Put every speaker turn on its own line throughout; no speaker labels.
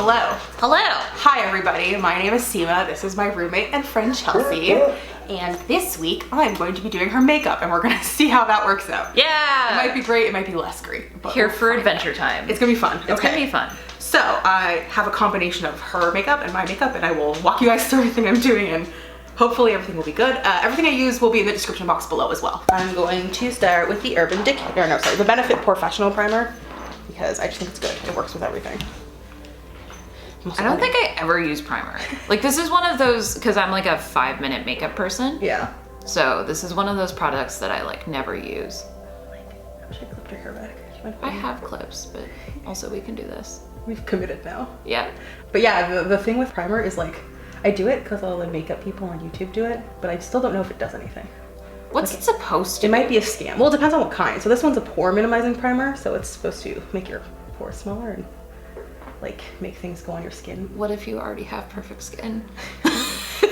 Hello.
Hello.
Hi everybody, my name is Sima. This is my roommate and friend Chelsea. And this week I'm going to be doing her makeup and we're gonna see how that works out.
Yeah.
It might be great, it might be less great. But
Here for adventure time.
It's gonna be fun.
It's gonna be fun.
So I have a combination of her makeup and my makeup and I will walk you guys through everything I'm doing and hopefully everything will be good. Everything I use will be in the description box below as well. I'm going to start with the the Benefit POREfessional primer because I just think it's good. It works with everything.
I don't think I ever use primer. Like this is one of those, because I'm like a 5-minute makeup person.
Yeah.
So this is one of those products that I like never use.
I should clip your hair back.
I have clips, but also we can do this.
We've committed now.
Yeah.
But yeah, the thing with primer is like, I do it because all the makeup people on YouTube do it, but I still don't know if it does anything.
What's it supposed to
It might be a scam. Well, it depends on what kind. So this one's a pore minimizing primer, so it's supposed to make your pores smaller and like make things go on your skin.
What if you already have perfect skin?
You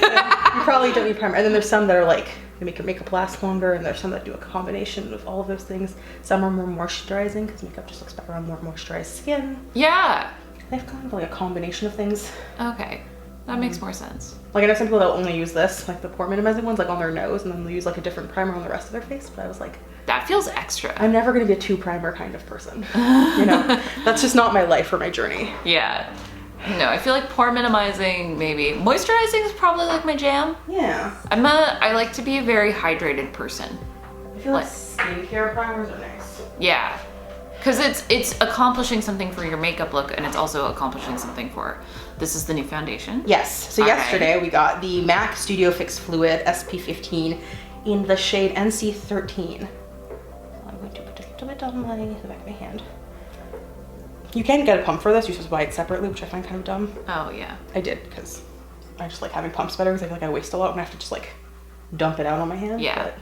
probably don't need primer. And then there's some that are like, they make your makeup last longer, and there's some that do a combination of all of those things. Some are more moisturizing because makeup just looks better on more moisturized skin.
Yeah.
They have kind of like a combination of things.
Okay. That makes more sense.
Like I know some people that only use this, like the pore minimizing ones, like on their nose, and then they'll use like a different primer on the rest of their face. But I was like,
That feels extra.
I'm never gonna be a 2-primer kind of person. You know, that's just not my life or my journey.
Yeah. No, I feel like pore minimizing, maybe. Moisturizing is probably like my jam.
Yeah.
I like to be a very hydrated person.
I feel like skincare primers are nice.
Yeah. Because it's accomplishing something for your makeup look, and it's also accomplishing something for, this is the new foundation.
Yes, so yesterday we got the MAC Studio Fix Fluid SP15 in the shade NC13. I'm going to put a little bit on the back of my hand. You can get a pump for this, you just buy it separately, which I find kind of dumb.
Oh yeah.
I did, because I just like having pumps better, because I feel like I waste a lot when I have to just like dump it out on my hand.
Yeah.
But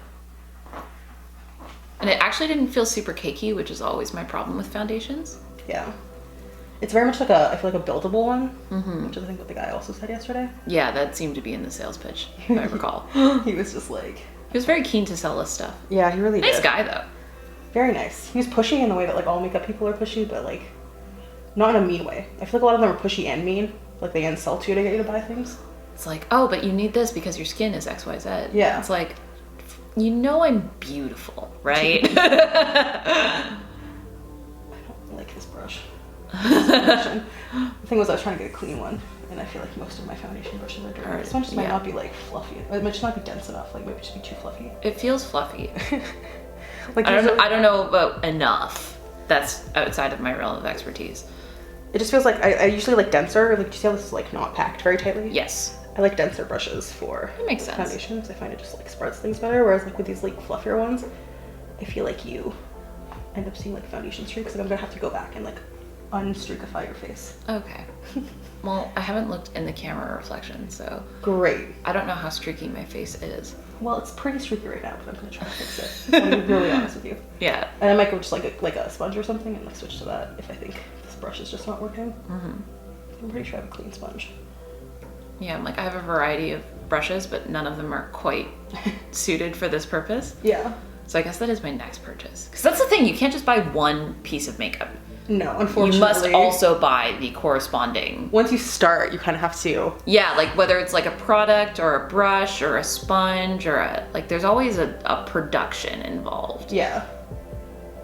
and it actually didn't feel super cakey, which is always my problem with foundations.
yeah. It's very much like I feel like a buildable one, which is I think what the guy also said yesterday.
Yeah, that seemed to be in the sales pitch, if I recall.
He was just like...
He was very keen to sell us stuff.
Yeah, he really did.
Nice guy, though.
Very nice. He was pushy in the way that like all makeup people are pushy, but like not in a mean way. I feel like a lot of them are pushy and mean. Like they insult you to get you to buy things.
It's like, oh, but you need this because your skin is XYZ.
Yeah.
It's like, you know I'm beautiful, right?
I don't like this brush. The thing was I was trying to get a clean one, and I feel like most of my foundation brushes are dirty. This one just might not be like fluffy. It might just not be dense enough. Like maybe just be too fluffy.
It feels fluffy.
Like
I don't know about enough. That's outside of my realm of expertise.
It just feels like I usually like denser. Like, do you see how this is like not packed very tightly?
Yes.
I like denser brushes for
That makes sense.
foundation because I find it just like spreads things better. Whereas like with these like fluffier ones, I feel like you end up seeing like foundation streaks. Like I'm gonna have to go back and like unstreakify your face.
Okay. Well, I haven't looked in the camera reflection, so
Great.
I don't know how streaky my face is.
Well, it's pretty streaky right now, but I'm gonna try to fix it. I'm really honest with you.
Yeah.
And I might go just like a sponge or something and like switch to that if I think this brush is just not working. I'm pretty sure I have a clean sponge.
Yeah, I'm like, I have a variety of brushes, but none of them are quite suited for this purpose.
Yeah.
So I guess that is my next purchase. Because that's the thing, you can't just buy one piece of makeup.
No, unfortunately.
You must also buy the corresponding.
Once you start, you kind of have to.
Yeah, like whether it's like a product or a brush or a sponge or a, like there's always a production involved.
Yeah.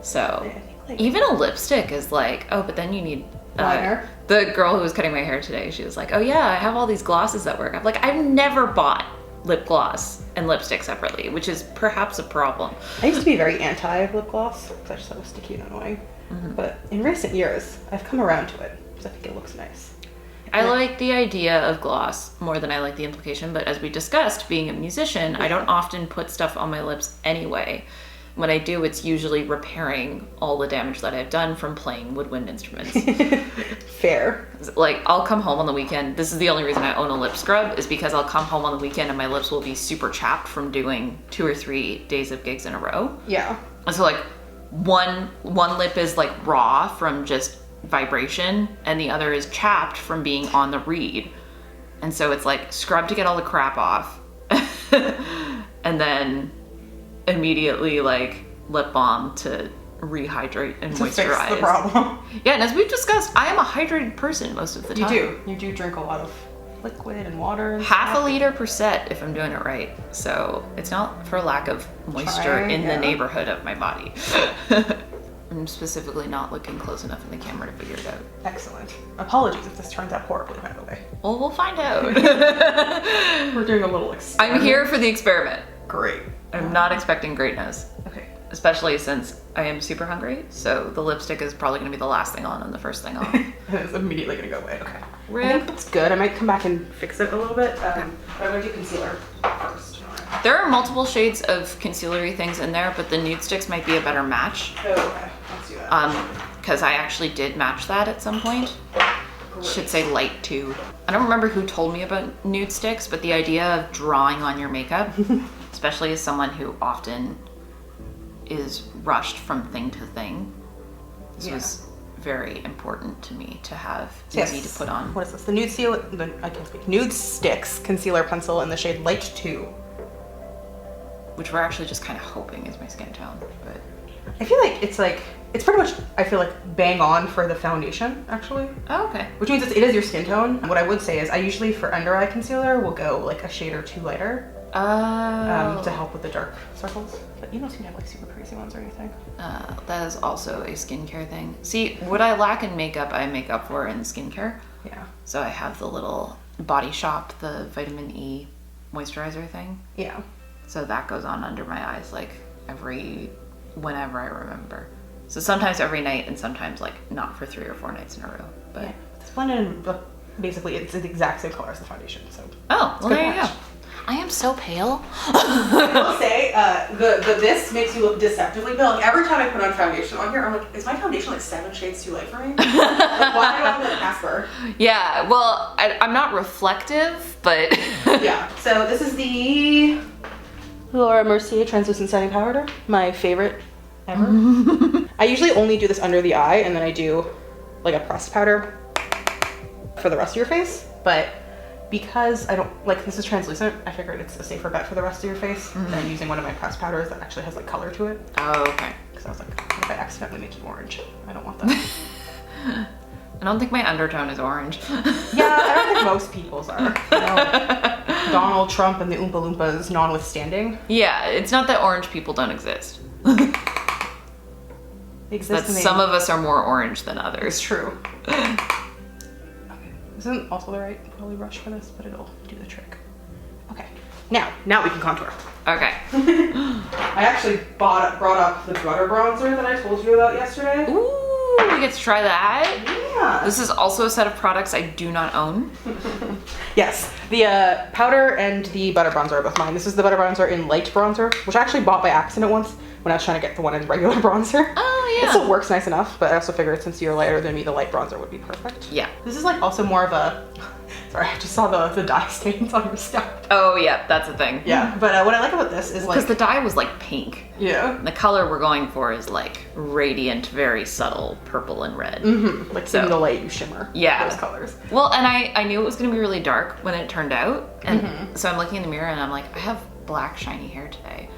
So
I think, like,
even a lipstick is like, oh, but then you need
liner.
The girl who was cutting my hair today, she was like, oh yeah, I have all these glosses that work. I'm like, I've never bought lip gloss and lipstick separately, which is perhaps a problem.
I used to be very anti lip gloss because I just thought it was sticky and annoying. But in recent years, I've come around to it because I think it looks nice.
I like the idea of gloss more than I like the implication, but as we discussed, being a musician, I don't often put stuff on my lips anyway. When I do, it's usually repairing all the damage that I've done from playing woodwind instruments.
Fair.
Like, I'll come home on the weekend. This is the only reason I own a lip scrub, is because I'll come home on the weekend and my lips will be super chapped from doing 2 or 3 days of gigs in a row.
Yeah.
And so like one lip is like raw from just vibration and the other is chapped from being on the reed. And so it's like scrub to get all the crap off and then immediately like lip balm to rehydrate and
to
moisturize.
fix the problem.
Yeah, and as we've discussed, I am a hydrated person most of the time.
You do drink a lot of liquid and water and
half
stuff.
a liter per set if I'm doing it right. So it's not for lack of moisture
Trying,
in
yeah.
the neighborhood of my body. I'm specifically not looking close enough in the camera to figure it out.
Excellent. Apologies if this turns out horribly, by the way.
Well, we'll find out.
We're doing a little experiment.
I'm here for the experiment.
Great.
I'm not expecting greatness.
Okay.
Especially since I am super hungry, so the lipstick is probably gonna be the last thing on and the first thing off.
And it's immediately gonna go away. Okay. I
Rip.
think that's good. I might come back and fix it a little bit. But I'm gonna do concealer first.
There are multiple shades of concealery things in there, but the Nudestix might be a better match.
Oh, okay. Let's do that.
Because I actually did match that at some point.
Great.
Should say light too. I don't remember who told me about Nudestix, but the idea of drawing on your makeup, especially as someone who often is rushed from thing to thing, this was very important to me to have easy to put on.
What is this? The Nude Seal. I can't speak. Nudestix concealer pencil in the shade Light 2.
Which we're actually just kind of hoping is my skin tone, but
I feel like it's pretty much, I feel like, bang on for the foundation, actually.
oh, okay.
Which means it is your skin tone. What I would say is I usually, for under eye concealer, will go like a shade or two lighter
Oh.
to help with the dark circles. But you don't seem to have like super crazy ones or anything.
That is also a skincare thing. See, what I lack in makeup, I make up for in skincare.
Yeah.
So I have the little Body Shop, the vitamin E moisturizer thing.
Yeah.
So that goes on under my eyes like whenever I remember. So sometimes every night and sometimes like not for 3 or 4 nights in a row. But
Yeah. It's blended in, basically it's the exact same color as the foundation. So
oh, well
good
there you
match.
go. I am so pale.
I will say, this makes you look deceptively pale. Like every time I put on foundation on here, I'm like, is my foundation like 7 shades too light for me? Like, why do I look like Casper?
Yeah, well, I'm not reflective, but
Yeah. So this is the Laura Mercier translucent setting powder, my favorite ever. I usually only do this under the eye, and then I do like a pressed powder for the rest of your face. But because I don't like this is translucent, I figured it's a safer bet for the rest of your face than using one of my pressed powders that actually has like color to it.
oh, okay.
Because I was like, what if I accidentally make you orange? I don't want that.
I don't think my undertone is orange.
Yeah, I don't think most people's are. You know, Donald Trump and the Oompa Loompas notwithstanding.
Yeah, it's not that orange people don't exist.
They exist
That
and they-
some of us are more orange than others.
It's true. Okay. This isn't also the right probably brush for this, but it'll do the trick. Okay. Now we can contour.
Okay.
I actually brought up the butter bronzer that I told you about yesterday.
Ooh, we get to try that.
Yeah.
This is also a set of products I do not own.
Yes, the powder and the butter bronzer are both mine. This is the butter bronzer in light bronzer, which I actually bought by accident once when I was trying to get the one in regular bronzer.
Oh, yeah.
It still works nice enough, but I also figured since you're lighter than me, the light bronzer would be perfect.
Yeah.
This is like also more of a, sorry, I just saw the dye stains on your stuff.
Oh, yeah, that's a thing.
Yeah, but what I like about this is
Because
like,
the dye was like pink.
yeah.
The color we're going for is like radiant, very subtle purple and red.
Mm-hmm. Like
So-
in the light you shimmer.
Yeah.
Those colors.
Well, and I knew it was going to be really dark when it turned out. And so I'm looking in the mirror and I'm like, I have black shiny hair today.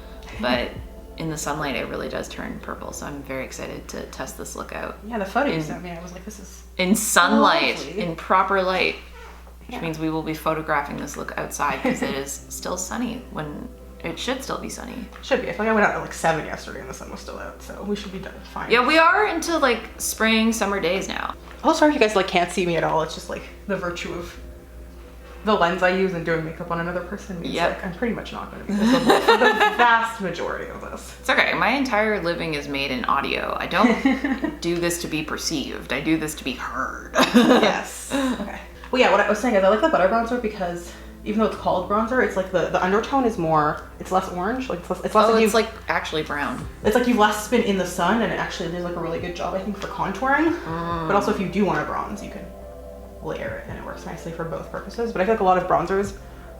But in the sunlight, it really does turn purple. So I'm very excited to test this look out.
Yeah, the photo you sent me, I was like, this is
In sunlight,
Lovely.
in proper light. Which
Yeah.
means we will be photographing this look outside because it is still sunny when it should still be sunny.
should be. I feel like I went out at like 7 yesterday and the sun was still out, so we should be done fine.
Yeah, we are into like spring, summer days now.
Oh, sorry if you guys like can't see me at all. It's just like the virtue of the lens I use and doing makeup on another person means
Yep.
like I'm pretty much not going to be visible for the vast majority of this.
It's okay. My entire living is made in audio. I don't do this to be perceived. I do this to be heard.
Yes. Okay. Well, yeah, what I was saying is I like the butter bronzer because even though it's called bronzer, it's like the undertone is more, it's less orange. Like it's less
Oh,
like
it's
you've,
like actually brown.
it's like you've less been in the sun, and it actually does like a really good job, I think, for contouring. But also if you do want to bronze, you can layer it and it works nicely for both purposes. But I feel like a lot of bronzers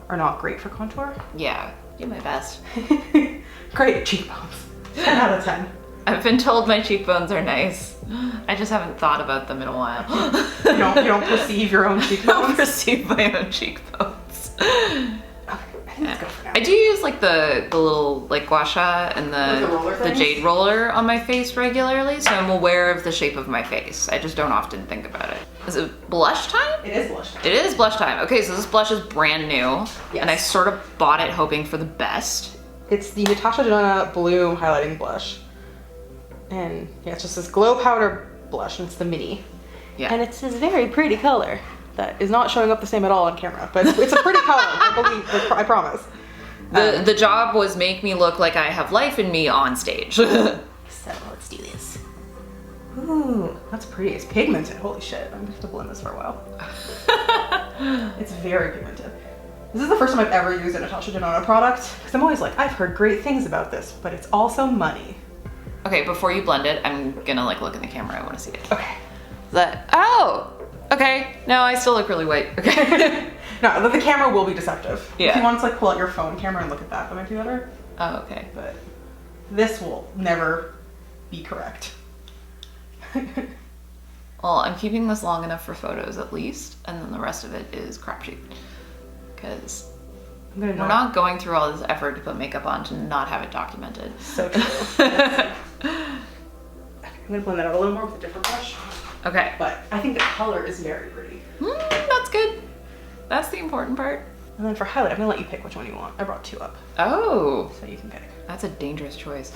are not great for contour.
Yeah, do my best.
Great cheekbones. 10 out of 10.
I've been told my cheekbones are nice. I just haven't thought about them in a while.
You don't perceive your own
I don't
cheekbones.
perceive my own cheekbones.
Okay, I think that's good for now.
I do use like the little like gua sha and the jade roller on my face regularly, so I'm aware of the shape of my face. I just don't often think about it. Is it blush time?
It is blush time.
It is blush time. Okay, so this blush is brand new, and I sort of bought it hoping for the best.
It's the Natasha Denona Bloom highlighting blush. And yeah, it's just this glow powder blush, and it's the mini.
Yeah.
And it's this very pretty color that is not showing up the same at all on camera, but it's a pretty color, I promise.
The job was make me look like I have life in me on stage.
So let's do this. Ooh, that's pretty. It's pigmented. Holy shit. I'm gonna have to blend this for a while. It's very pigmented. This is the first time I've ever used a Natasha Denona product, because I'm always like, I've heard great things about this, but it's also money.
Okay, before you blend it, I'm gonna like look in the camera. I want to see it.
Okay.
Oh, okay. No, I still look really white. Okay.
No, the camera will be deceptive.
Yeah.
If you want to like pull out your phone camera and look at that might be better.
Oh, okay.
But this will never be correct.
Well, I'm keeping this long enough for photos at least, and then the rest of it is crap sheet. Because we're not going through all this effort to put makeup on to not have it documented.
So true. I'm gonna blend that out a little more with a different brush.
Okay.
But I think the color is very pretty.
That's good. That's the important part.
And then for highlight, I'm gonna let you pick which one you want. I brought two up.
Oh.
So you can pick.
That's a dangerous choice.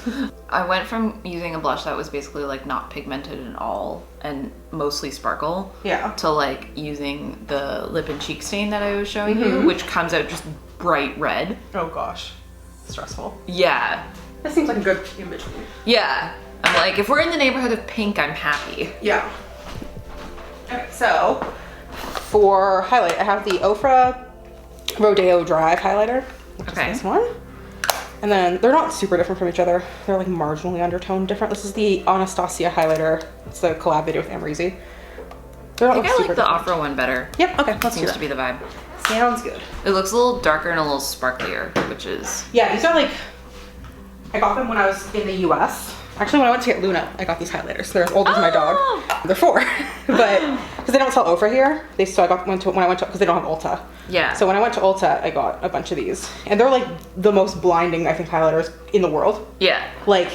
I went from using a blush that was basically like not pigmented at all and mostly sparkle.
Yeah.
To like using the lip and cheek stain that I was showing you, which comes out just bright red.
Oh gosh. Stressful.
Yeah.
That seems like a good in between.
Yeah. I'm like, if we're in the neighborhood of pink, I'm happy.
Yeah. Okay, so for highlight, I have the Ofra Rodeo Drive highlighter, which is this one. And then they're not super different from each other. They're like marginally undertone different. This is the Anastasia Highlighter. It's the collab video with Mercier.
I think I like the Ofra one better.
Yep, okay, let's do
Seems
that.
to be the vibe.
Sounds good.
It looks a little darker and a little sparklier, which is...
Yeah, these are like, I got them when I was in the US. Actually, when I went to get Luna, I got these highlighters. They're as old as my dog. They're 4, but because they don't sell Ofra here, so I went to because they don't have Ulta.
Yeah.
So when I went to Ulta, I got a bunch of these, and they're like the most blinding, I think, highlighters in the world.
Yeah.
Like,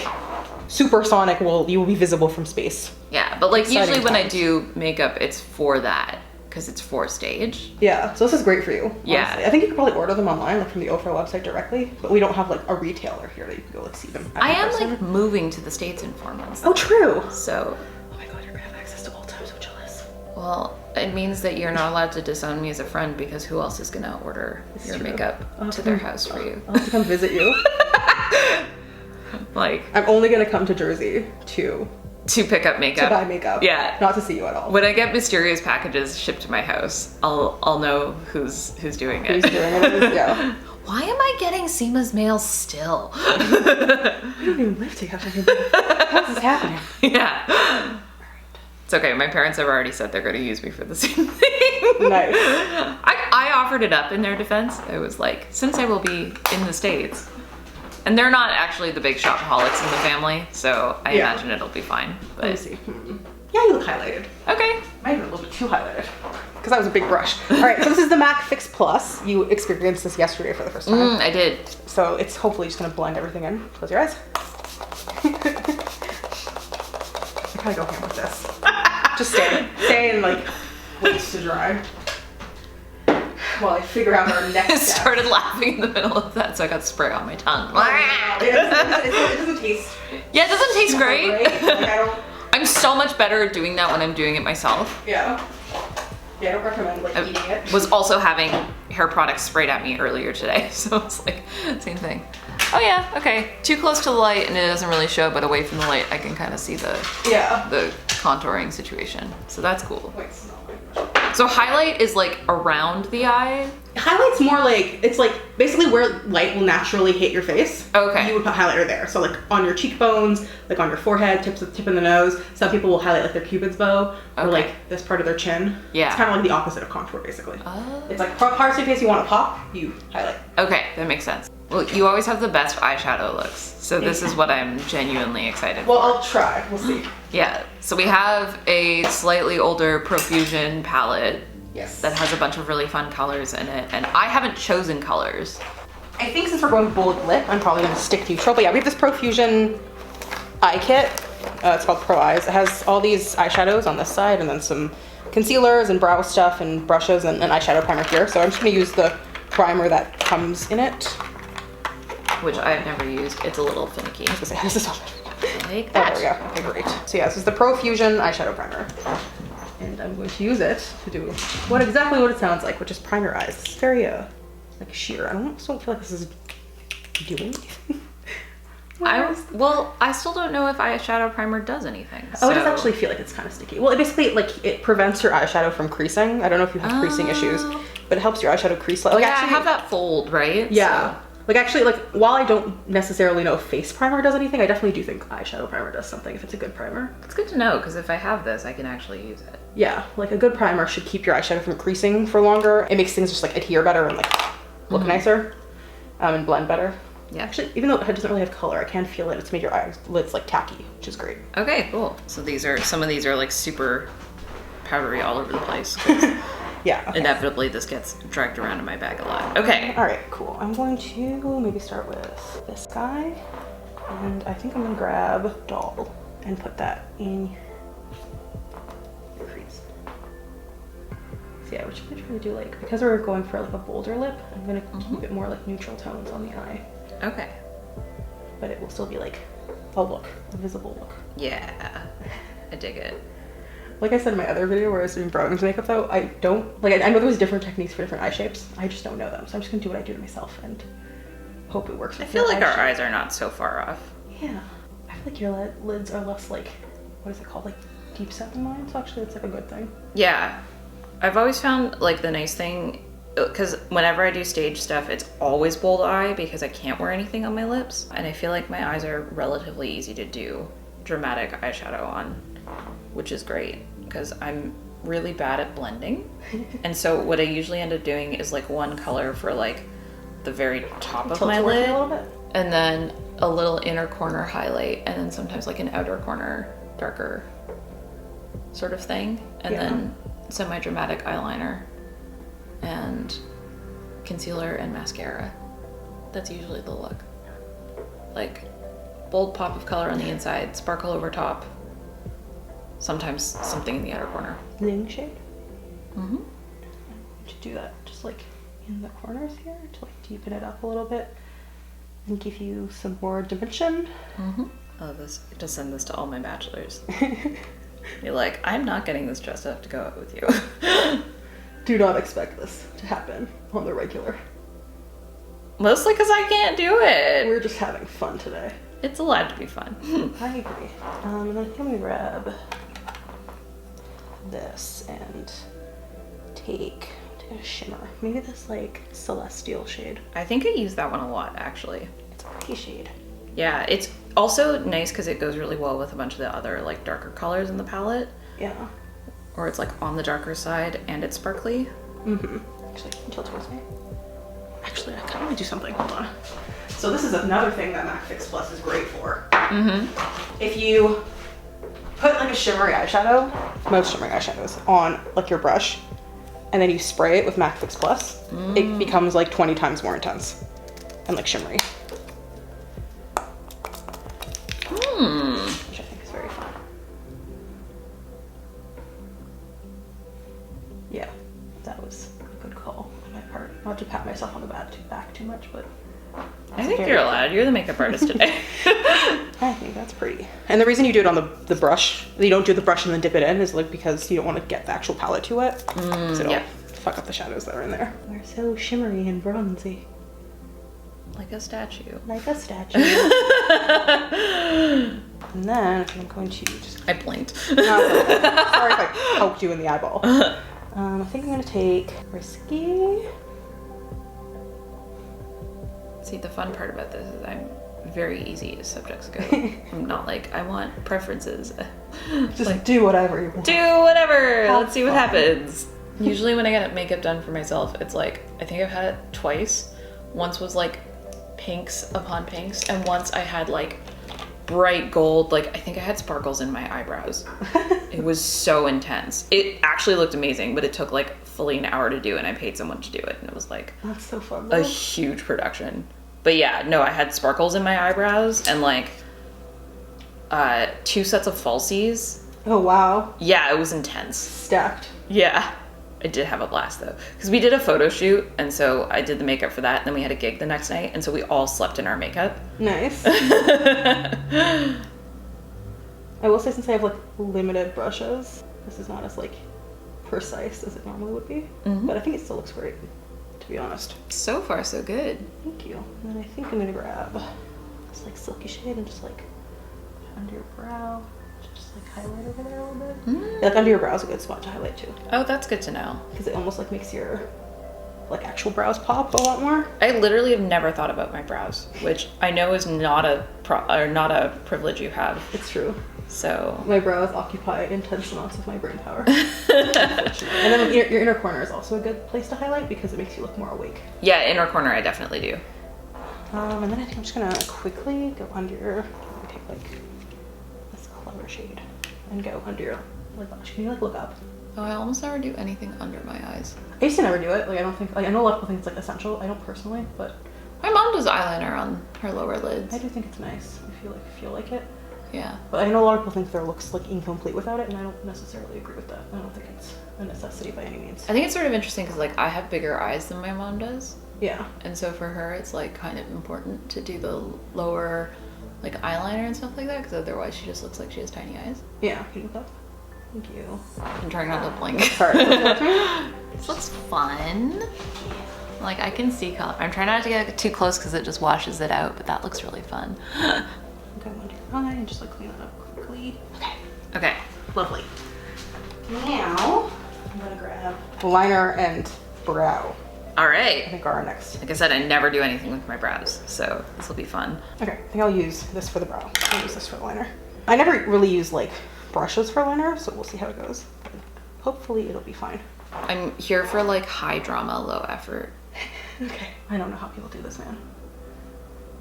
supersonic. You will be visible from space.
Yeah, but like
Exciting
usually when I
times.
do makeup, it's for that because it's for stage.
Yeah. So this is great for you.
Yeah.
Honestly. I think you could probably order them online, like from the Ofra website directly, but we don't have like a retailer here that you can go like see them.
I am like moving to the States in 4 months.
Oh, true.
So.
Oh my god, you're gonna have access to Ulta. I'm so jealous.
Well, it means that you're not allowed to disown me as a friend because who else is gonna order your makeup to their house for you?
I'll have to come visit you.
Like,
I'm only gonna come to Jersey to
pick up makeup.
buy makeup.
Yeah.
Not to see you at all.
When I get mysterious packages shipped to my house, I'll know who's doing it.
Who's doing it? Yeah.
Why am I getting Sima's mail still?
We don't even live together anymore. How's this happening?
Yeah. It's okay. My parents have already said they're going to use me for the same thing.
Nice.
I offered it up in their defense. I was like, since I will be in the States, and they're not actually the big shopaholics in the family, so I imagine it'll be fine. But
Let me see. Yeah, you look highlighted.
okay.
Might even a little bit too highlighted. Because that was a big brush. All right, so this is the MAC Fix Plus. You experienced this yesterday for the first time.
I did.
So it's hopefully just gonna blend everything in. Close your eyes. I gotta go ham with this. Just stay and like wait to dry. While I figure out our next
I
step.
started laughing in the middle of that, so I got spray on my tongue.
It doesn't taste.
Yeah, it doesn't taste great.
Like, I don't.
I'm so much better at doing that when I'm doing it myself.
Yeah. Yeah, I don't recommend like eating it.
Was also having hair products sprayed at me earlier today, so it's like same thing. Oh yeah, okay. Too close to the light and it doesn't really show, but away from the light I can kind of see the contouring situation. So that's cool.
Wait, it's not my brush.
So highlight is like around the eye.
Highlight's more like, it's like basically where light will naturally hit your face.
Okay.
You would put highlighter there. So like on your cheekbones, like on your forehead, tip of the nose. Some people will highlight like their cupid's bow or like this part of their chin.
Yeah.
It's kind of like the opposite of contour basically.
Oh.
It's like parts of your face you want to pop, you highlight.
Okay, that makes sense. Well, you always have the best eyeshadow looks, so this is what I'm genuinely excited
Well,
for.
I'll try. We'll see.
Yeah, so we have a slightly older Profusion palette
Yes.
that has a bunch of really fun colors in it, and I haven't chosen colors.
I think since we're going bold lip, I'm probably gonna stick neutral. But yeah, we have this Profusion Eye Kit. It's called Pro Eyes. It has all these eyeshadows on this side and then some concealers and brow stuff and brushes and an eyeshadow primer here. So I'm just gonna use the primer that comes in it.
Which I've never used. It's a little finicky.
I was gonna say, how does this all
Like
Oh,
that.
there we go. Okay, great. So yeah, this is the Profusion eyeshadow primer. And I'm going to use it to do exactly what it sounds like, which is prime your eyes. It's very like sheer. I don't feel like this is doing anything.
I still don't know if eyeshadow primer does anything.
Oh, it does actually feel like it's kind of sticky. Well, it basically, like, it prevents your eyeshadow from creasing. I don't know if you have creasing issues, but it helps your eyeshadow crease. Like,
yeah,
actually,
I have that fold, right?
Yeah.
So.
Like, actually, like, while I don't necessarily know if face primer does anything, I definitely do think eyeshadow primer does something if it's a good primer.
It's good to know, because if I have this, I can actually use it.
Yeah, like a good primer should keep your eyeshadow from creasing for longer. It makes things just, like, adhere better and, like, look nicer and blend better.
Yeah.
Actually, even though it doesn't really have color, I can feel it. It's made your eyelids, like, tacky, which is great.
Okay, cool. So some of these are, like, super powdery all over the place.
Yeah. Okay.
Inevitably, this gets dragged around in my bag a lot. Okay.
All right, cool. I'm going to maybe start with this guy. And I think I'm gonna grab Doll and put that in your crease. So yeah, we're just gonna try to do like, because we're going for like a bolder lip, I'm gonna keep it more like neutral tones on the eye.
Okay.
But it will still be like a look, a visible look.
Yeah, I dig it.
Like I said in my other video where I was doing brow makeup though, I don't, like I know there's different techniques for different eye shapes. I just don't know them. So I'm just gonna do what I do to myself and hope it works.
I feel like our eyes are not so far off.
Yeah. I feel like your lids are less like, what is it called? Like deep set than mine. So actually that's like a good thing.
Yeah. I've always found like the nice thing, because whenever I do stage stuff, it's always bold eye because I can't wear anything on my lips. And I feel like my eyes are relatively easy to do dramatic eyeshadow on, which is great because I'm really bad at blending. And so what I usually end up doing is like one color for like the very top of my lid, and then a little inner corner highlight, and then sometimes like an outer corner darker sort of thing, and then semi-dramatic eyeliner and concealer and mascara. That's usually the look. Like bold pop of color on the inside, sparkle over top, sometimes something in the outer corner.
Ling shade?
Mm-hmm.
To do that just like in the corners here to like deepen it up a little bit and give you some more dimension.
Mm-hmm. I love this. To send this to all my bachelors. You're like, I'm not getting this dressed up to go out with you.
Do not expect this to happen on the regular.
Mostly because I can't do it.
We're just having fun today.
It's allowed to be fun.
I agree. And then I think I'm gonna grab this and take a shimmer. Maybe this like celestial shade.
I think I use that one a lot, actually.
It's a pretty shade.
Yeah, it's also nice because it goes really well with a bunch of the other like darker colors in the palette.
Yeah.
Or it's like on the darker side and it's sparkly.
Mm-hmm. Actually, tilt towards me. Actually, I kind of want to do something. Hold on. So this is another thing that MAC Fix Plus is great for.
Mm-hmm.
If you put like a shimmery eyeshadow, most shimmery eyeshadows, on like your brush, and then you spray it with MAC Fix Plus, it becomes like 20 times more intense and like shimmery. Which I think is very fun. Yeah, that was a good call on my part. Not to pat myself on the back too much, but
I think you're allowed. You're the makeup artist today.
I think that's pretty. And the reason you do it on the brush, you don't do the brush and then dip it in, is like because you don't want to get the actual palette too wet. So don't fuck up the shadows that are in there. They're so shimmery and bronzy.
Like a statue.
Like a statue. And then I think I'm going to just...
I blinked.
Sorry if I poked you in the eyeball. I think I'm going to take Risky.
See, the fun part about this is I'm very easy as subjects go. I'm not like, I want preferences.
Just
like,
do whatever you want.
do whatever.
Have
Let's see what
fun.
happens. Usually when I get makeup done for myself, it's like, I think I've had it twice. Once was like pinks upon pinks, and once I had like bright gold. Like, I think I had sparkles in my eyebrows. It was so intense. It actually looked amazing, but it took like fully an hour to do, and I paid someone to do it, and it was like
That's so fun,
a huge production. But yeah, no, I had sparkles in my eyebrows and like 2 sets of falsies.
Oh, wow.
Yeah, it was intense.
Stacked.
Yeah. I did have a blast though, because we did a photo shoot, and so I did the makeup for that, and then we had a gig the next night, and so we all slept in our makeup.
Nice. I will say, since I have like limited brushes, this is not as like precise as it normally would be, but I think it still looks great, to be honest.
So far, so good.
Thank you. And then I think I'm gonna grab this like silky shade and just like under your brow. Just like highlight over there a little bit. Yeah, like under your brow is a good spot to highlight too.
Oh, that's good to know.
Because it almost like makes your like actual brows pop a lot more.
I literally have never thought about my brows, which I know is not a privilege you have.
It's true.
So
my brows occupy intense amounts of my brain power. Unfortunately. And then your inner corner is also a good place to highlight because it makes you look more awake.
Yeah, inner corner I definitely do.
And then I think I'm just gonna quickly go under your, take like this color shade and go under your like lash. Can you like look up?
Oh, I almost never do anything under my eyes.
I used to never do it. Like I don't think, like I know a lot of people think it's like essential. I don't personally, but
my mom does eyeliner on her lower lids.
I do think it's nice if you like feel like it.
Yeah.
But I know a lot of people think their looks like incomplete without it, and I don't necessarily agree with that. I don't think it's a necessity by any means.
I think it's sort of interesting because like I have bigger eyes than my mom does.
Yeah.
And so for her, it's like kind of important to do the lower like eyeliner and stuff like that, because otherwise she just looks like she has tiny eyes.
Yeah. Can you look up? Thank you.
I'm trying not to blink.
Sorry.
This looks fun. Like I can see color. I'm trying not to get too close because it just washes it out, but that looks really fun.
Go under your eye and just like clean that up quickly. Okay.
Okay.
Lovely. Now I'm gonna grab liner and brow.
All
I
right.
think are our next.
Like I said, I never do anything with my brows, so this will be fun.
Okay, I think I'll use this for the brow. I'll use this for liner. I never really use like brushes for liner, so we'll see how it goes. Hopefully it'll be fine.
I'm here for like high drama, low effort.
Okay. I don't know how people do this, man.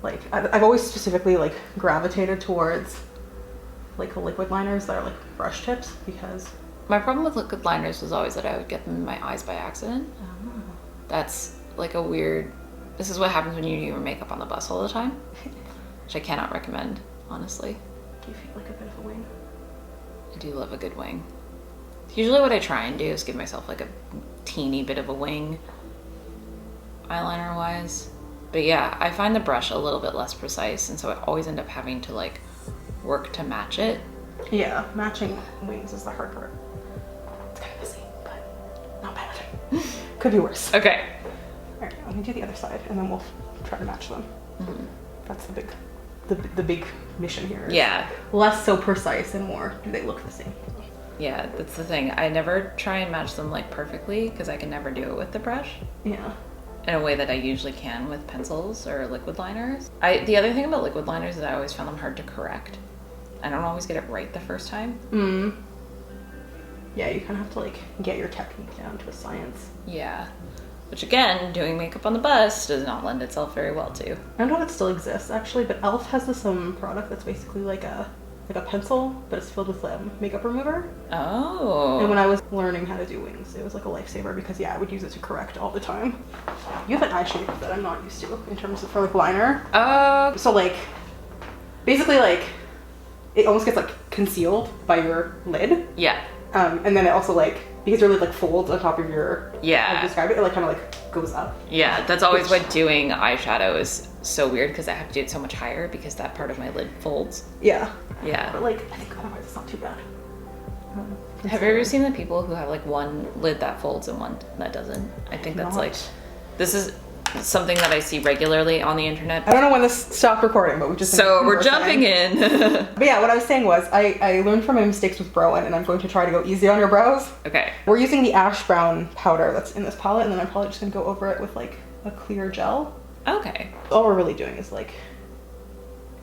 Like I've always specifically like gravitated towards like liquid liners that are like brush tips because
My problem with liquid liners was always that I would get them in my eyes by accident. That's like a weird, this is what happens when you do your makeup on the bus all the time, which I cannot recommend, honestly.
Do you feel like a bit of a wing?
I do love a good wing. Usually what I try and do is give myself like a teeny bit of a wing, eyeliner wise. But yeah, I find the brush a little bit less precise, and so I always end up having to like work to match it.
Yeah, matching wings is the hard part. It's kind of messy, but not bad. Could be worse.
Okay.
All right, let me do the other side, and then we'll try to match them.
Mm-hmm.
That's the big mission here.
Yeah.
Less so precise and more, do they look the same?
Yeah, that's the thing. I never try and match them like perfectly because I can never do it with the brush
Yeah.
in a way that I usually can with pencils or liquid liners. The other thing about liquid liners is I always found them hard to correct. I don't always get it right the first time.
Yeah, you kind of have to like get your technique down to a science.
Yeah. Which again, doing makeup on the bus does not lend itself very well to.
I don't know if it still exists actually, but e.l.f. has this product that's basically like a pencil, but it's filled with makeup remover.
Oh.
And when I was learning how to do wings, it was like a lifesaver because yeah, I would use it to correct all the time. You have an eye shape that I'm not used to in terms of for like liner.
Oh.
So like, basically like, it almost gets like concealed by your lid.
Yeah.
And then it also like, because your lid like folds on top of your,
Yeah.
I describe it, it like kind of like goes up.
Yeah, that's always why doing eyeshadow is so weird because I have to do it so much higher because that part of my lid folds.
Yeah.
Yeah.
But like, I think otherwise it's not too bad.
Have you ever seen the people who have like one lid that folds and one that doesn't? I think that's like, this is something that I see regularly on the internet.
I don't know when this stopped recording, but we just...
So we're jumping in.
But yeah, what I was saying was, I learned from my mistakes with brown, and I'm going to try to go easy on your brows.
Okay.
We're using the ash brown powder that's in this palette, and then I'm probably just gonna go over it with like a clear gel.
Okay.
All we're really doing is like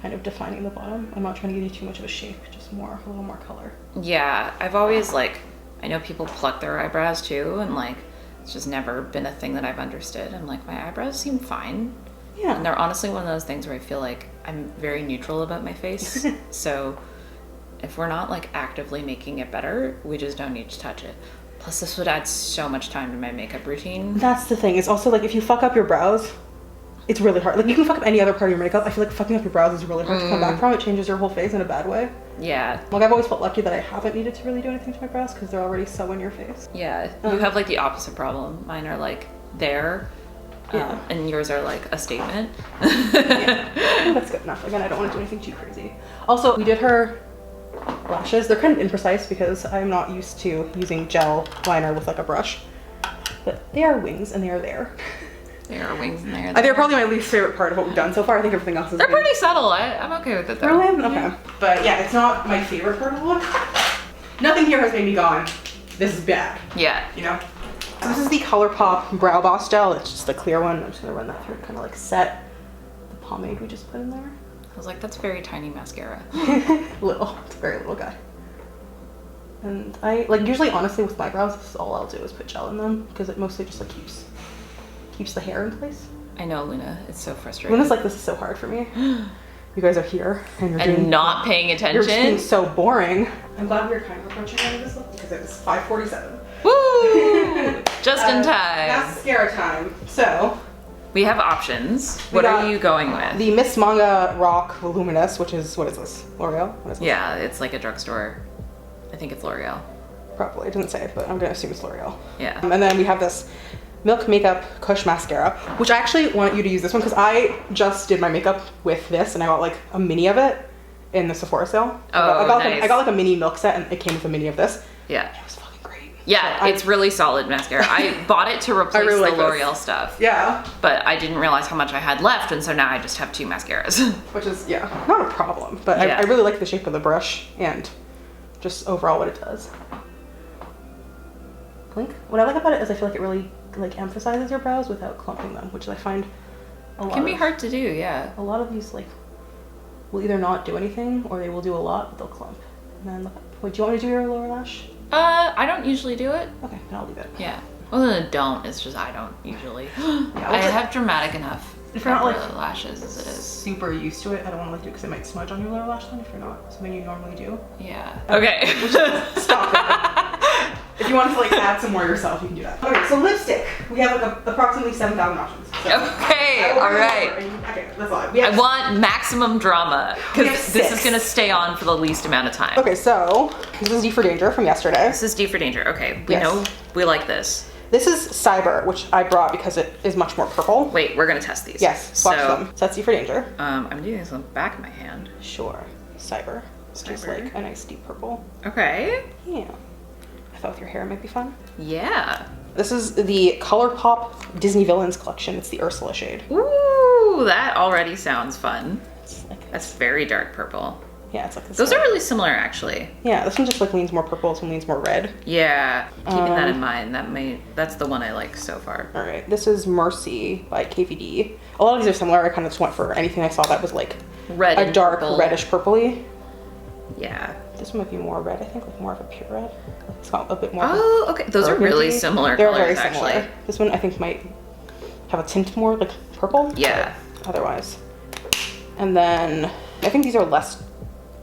kind of defining the bottom. I'm not trying to give you too much of a shape, just a little more color.
Yeah, I've always like, I know people pluck their eyebrows too, and like, it's just never been a thing that I've understood. I'm like, my eyebrows seem fine.
Yeah.
And they're honestly one of those things where I feel like I'm very neutral about my face. So if we're not like actively making it better, we just don't need to touch it. Plus this would add so much time to my makeup routine.
That's the thing. It's also like if you fuck up your brows, it's really hard. Like you can fuck up any other part of your makeup. I feel like fucking up your brows is really hard to come back from. It changes your whole face in a bad way.
Yeah.
Like I've always felt lucky that I haven't needed to really do anything to my brows because they're already so in your face.
Yeah. You have like the opposite problem. Mine are like there. And yours are like a statement.
Yeah. I think that's good enough. Again, I don't want to do anything too crazy. Also, we did her lashes. They're kind of imprecise because I'm not used to using gel liner with like a brush. But they are wings and they are there.
They are wings and they're there.
They're probably my least favorite part of what we've done so far. I think everything else is
They're pretty subtle. I'm okay with it though.
Really? Okay. But yeah, it's not my favorite part of the look. Nothing here has made me gone, this is bad.
Yeah.
You know? So this is the Colourpop Brow Boss Gel. It's just the clear one. I'm just gonna run that through to kind of like set the pomade we just put in there.
I was like, that's very tiny mascara.
Little. It's a very little guy. And I, like usually honestly with my brows, this is all I'll do is put gel in them because it mostly just like keeps the hair in place.
I know, Luna. It's so frustrating.
Luna's like, this is so hard for me. You guys are here and you're doing,
not paying attention.
You're just being so boring. I'm glad we were kind of approaching the end of this look because it was 5:47.
Woo! Just in time.
Mascara time. So
we have options. What are you going with?
The Miss Manga Rock Voluminous, which is, what is this? L'Oreal? What is this?
Yeah, it's like a drugstore. I think it's L'Oreal.
Probably. It didn't say, but I'm gonna assume it's L'Oreal.
Yeah.
And then we have this Milk Makeup Kush Mascara, which I actually want you to use this one because I just did my makeup with this and I got like a mini of it in the Sephora sale.
Oh, nice.
I got like a mini milk set and it came with a mini of this.
Yeah.
It was fucking great.
Yeah,
so
it's really solid mascara. I bought it to replace
really
the
like
L'Oreal stuff.
Yeah.
But I didn't realize how much I had left, and so now I just have 2 mascaras.
Which is, yeah, not a problem. But
Yeah.
I really like the shape of the brush and just overall what it does. Blink. What I like about it is I feel like it really like emphasizes your brows without clumping them, which I find a lot
Can be hard to do, yeah.
A lot of these like will either not do anything or they will do a lot, but they'll clump. And then look up. Wait, do you want me to do your lower lash?
I don't usually do it.
Okay, then I'll leave it.
Yeah. Well, then don't. It's just I don't usually.
Yeah,
I have dramatic enough
if you're not like
lashes as it is.
super used to it, I don't want to like do it because it might smudge on your lower lash line if you're not something you normally do.
Yeah. Okay.
Stop it. If you want to like add some more yourself, you can do that. Okay, so lipstick. We have like approximately 7,000 options. So
Okay, all right.
Okay, that's all.
I want maximum drama
We have
because this
6.
is gonna stay on for the least amount of time.
Okay, so this is D for Danger from yesterday.
This is D for Danger. Okay, we
Yes.
know we like this.
This is Cyber, which I brought because it is much more purple.
Wait, we're gonna test these.
Yes, swatch them. So that's D for Danger.
I'm doing this on the back of my hand.
Sure. Cyber. Which is
Cyber.
like a nice deep purple.
Okay.
Yeah. I thought with your hair it might be fun.
Yeah.
This is the Colourpop Disney Villains collection. It's the Ursula shade.
Ooh, that already sounds fun.
It's like,
That's very dark purple.
yeah, it's like this.
Those are really similar, actually.
Yeah, this one just like leans more purple. This one leans more red.
Yeah, keeping that in mind, that's the one I like so far.
All right, this is Mercy by KVD. A lot of these are similar. I kind of just went for anything I saw that was like
Red
a
and
dark
purple.
reddish purpley.
Yeah.
This one might be more red. I think like more of a pure red. It's got a bit more.
Oh, okay. Those are really
burgundy.
similar
They're
colors,
very similar.
actually.
This one I think might have a tint more like purple.
Yeah.
but otherwise. And then I think these are less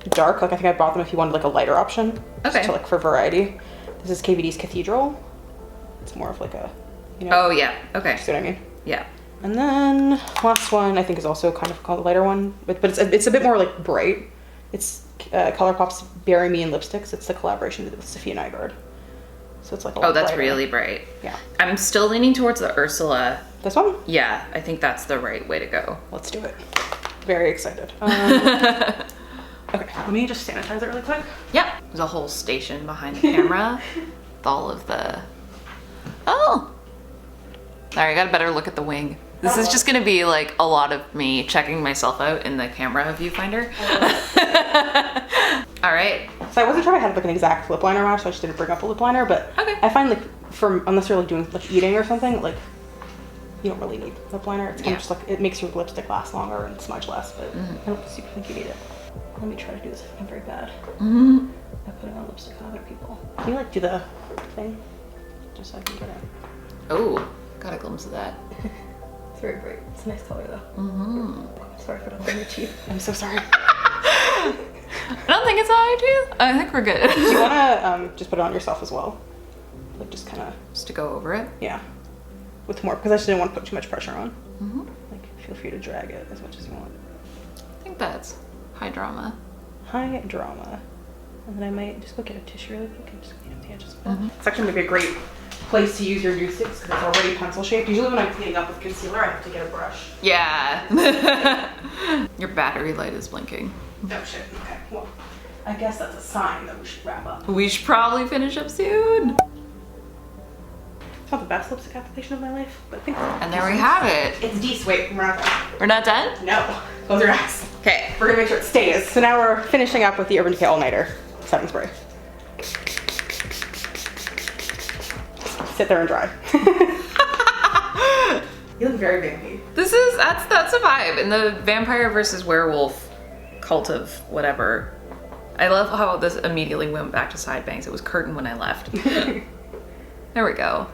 dark. Like I think I bought them if you wanted like a lighter option.
Okay.
Just to, like for variety. This is KVD's Cathedral. It's more of like a, you know.
Oh, yeah. Okay.
See what I mean?
Yeah.
And then last one I think is also kind of called a lighter one, but it's a bit more like bright. It's Colourpop's Bury Me in Lipsticks. It's the collaboration with Sophia Nygaard. So it's like a lot
that's
brighter.
really bright.
Yeah.
I'm still leaning towards the Ursula.
This one?
Yeah, I think that's the right way to go.
Let's do it. Very excited. Okay, let me just sanitize it really quick.
Yep. There's a whole station behind the camera with all of the... Oh! Sorry, I got a better look at the wing. This is just gonna be like a lot of me checking myself out in the camera viewfinder. All right.
So I wasn't sure if I had like an exact lip liner match, so I just didn't bring up a lip liner, but
Okay.
I find like unless you're like doing like eating or something, like you don't really need lip liner. It's kind of just like, it makes your lipstick last longer and smudge less, but I don't super think you need it. Let me try to do this. I'm very bad at putting on lipstick on other people. Can you like do the thing? Just so I can get it.
Oh, got a glimpse of that.
It's very bright. It's a nice color though. Sorry for not putting your teeth. I'm so sorry.
I don't think it's on your teeth. I think we're good.
Do you wanna just put it on yourself as well? Like just kind of.
Just to go over it?
Yeah. With more, because I just didn't want to put too much pressure on. Like, feel free to drag it as much as you want.
I think that's high drama.
High drama. And then I might just go get a tissue really quick and just clean up the edges of that. It's actually maybe a great place to use your Nudestix because it's already pencil shaped. Usually when I'm cleaning up with concealer, I have to get a brush.
Yeah. Your battery light is blinking.
Oh shit, okay. Well, I guess that's a sign that we should wrap up.
We should probably finish up soon.
It's not the best lipstick application of my life, but I think.
And there we have it.
It's decent. Wait, we're not done.
We're not done?
No. Close your eyes.
Okay.
We're gonna make sure it stays. So now we're finishing up with the Urban Decay All Nighter setting spray. Sit there and dry. You look very vampy.
That's a vibe. In the vampire versus werewolf cult of whatever. I love how this immediately went back to side bangs. It was curtain when I left. There we go.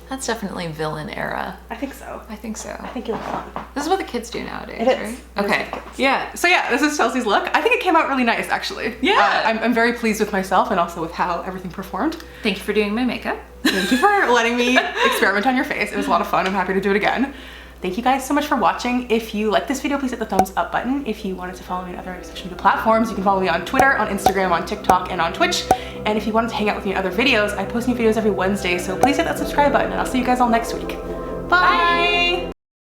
That's definitely villain era.
I think so.
I think so.
I think you look fun.
This is what the kids do nowadays,
It is.
right?
Okay.
Yeah.
So yeah, this is Chelsea's look. I think it came out really nice, actually.
Yeah.
I'm very pleased with myself and also with how everything performed.
Thank you for doing my makeup.
Thank you for letting me experiment on your face. It was a lot of fun. I'm happy to do it again. Thank you guys so much for watching. If you like this video, please hit the thumbs up button. If you wanted to follow me on other social media platforms, you can follow me on Twitter, on Instagram, on TikTok, and on Twitch. And if you wanted to hang out with me in other videos, I post new videos every Wednesday, so please hit that subscribe button, and I'll see you guys all next week. Bye!